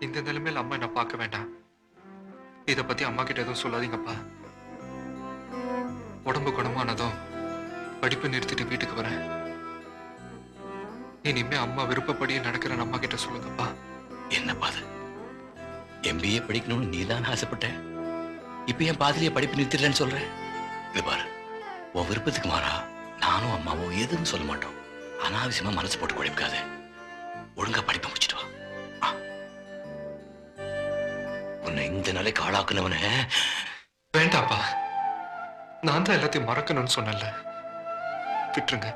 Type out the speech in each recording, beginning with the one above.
இந்த நிலைமையில அம்மா என்ன பார்க்க வேண்டாம். இத பத்தி அம்மா கிட்ட எதுவும் சொல்லாதீங்கப்பா. உடம்பு குணமானதும் படிப்பு நிறுத்திட்டு வீட்டுக்கு வரேன். இனிமே அம்மா விருப்பப்படியே நடக்கிறேன் அம்மா கிட்ட சொல்லுங்கப்பா. என்னப்பா அது? MBA படிக்கணும்னு நீதான் ஆசைப்பட்ட. இப்ப என் பாதிரியை படிப்பு நிறுத்திடலன்னு சொல்றேன். இது பாரு, உன் விருப்பத்துக்கு மாறா நானும் அம்மாவும் எதுவும் சொல்ல மாட்டோம். அனாவசியமா மனசு போட்டு குழப்பிக்காத. ஒழுங்கா படிப்பை முடிச்சிட்டு வா. உன்னை இந்த நிலைக்கு ஆளாக்குனவன. வேண்டாப்பா, நான் தான் எல்லாத்தையும் மறக்கணும்னு சொன்னல. விட்டுருங்க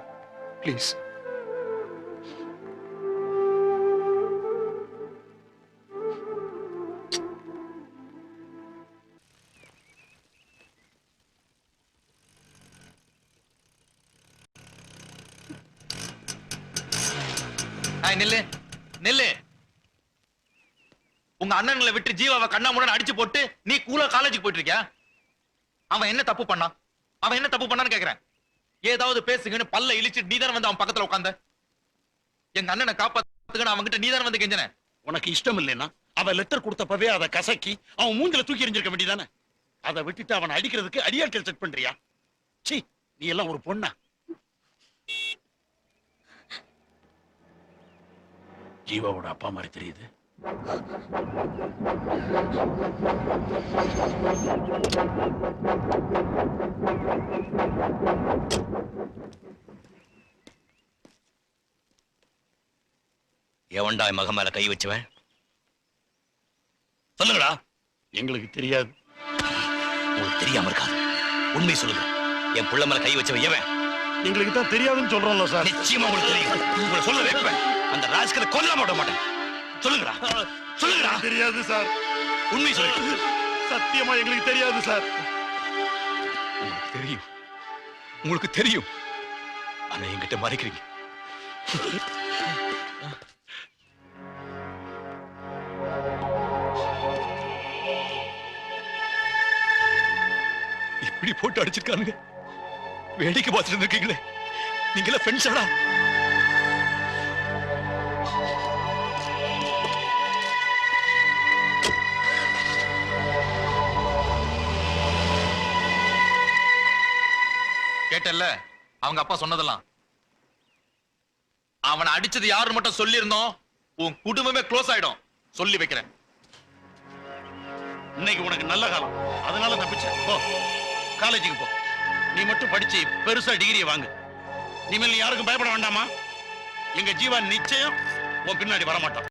ப்ளீஸ். நில்லு நில்லு. உங்க அண்ணன்களை விட்டு ஜீவாவை கண்ணாமூடன் அடிச்சு போட்டு நீ கூலா காலேஜுக்கு போயிட்டு இருக்கியா? அவன் என்ன தப்பு பண்ணான்? அவன் என்ன தப்பு பண்ணான்னு கேக்குறேன். ஏதாவது பேசுங்கன்னு பல்ல இழிச்சு நீதான வந்து அவன் பக்கத்துல உட்கார்ந்த. எங்க அண்ணனை காப்பாத்துக்கன்னு அவன்கிட்ட நீதான வந்து கெஞ்சன. உனக்கு இஷ்டம் இல்லைன்னா அவன் லெட்டர் கொடுத்தப்பவே அதை கசக்கி அவன் மூஞ்சில தூக்கி எறிஞ்சிருக்க வேண்டியதானே? அதை விட்டுட்டு அவன் அடிக்கிறதுக்கு அடியாட்கள் செட் பண்றியா? சீ, நீ எல்லாம் ஒரு பொண்ணா? ஜீவாவோட அப்பா மாதிரி தெரியுது. எவன்டா என் மகன் மேல கை வச்சுவன்? சொல்லுங்கடா. எங்களுக்கு தெரியாது. உங்களுக்கு தெரியாம இருக்காது. உண்மை சொல்லுங்க. என் புள்ள மேல கை வச்சவன் எவன்? எங்களுக்கு தான் தெரியாதுன்னு சொல்றோம்ல சார். நிச்சயமா உங்களுக்கு தெரியும். உங்களை சொல்ல வைப்பேன். அந்த ராஜ்களை கொல்லாம விட மாட்டேன். சொல்லுங்கடா, சொல்லுங்கடா. தெரியாது சார். உண்மை சொல்லுங்க. சத்தியமா எங்களுக்கு தெரியாது சார். உங்களுக்கு தெரியும், உங்களுக்கு தெரியும். ஆனா என்கிட்ட மறைக்கிறீங்க. இப்படி போட்டு அடிச்சிருக்கானுங்க. வேடிக்கை பார்த்துட்டு இருக்கீங்களே, நீங்களா ஃப்ரெண்ட்ஸாடா? கேட்டல்ல அவங்க அப்பா சொன்னதெல்லாம். அவனை அடிச்சது யாருன்னு மட்டும் சொல்லி இருந்தோம், உன் குடும்பமே க்ளோஸ் ஆயிடும். சொல்லி வைக்கிறேன். இன்னைக்கு உனக்கு நல்ல காலம், அதனால தப்பிச்ச. போ, காலேஜுக்கு போ. நீ மட்டும் படிச்சு பெருசா டிகிரியை வாங்கு. இனிமேல் யாருக்கும் பயப்பட வேண்டாமா? எங்க ஜீவா நிச்சயம் உன் பின்னாடி வரமாட்டான்.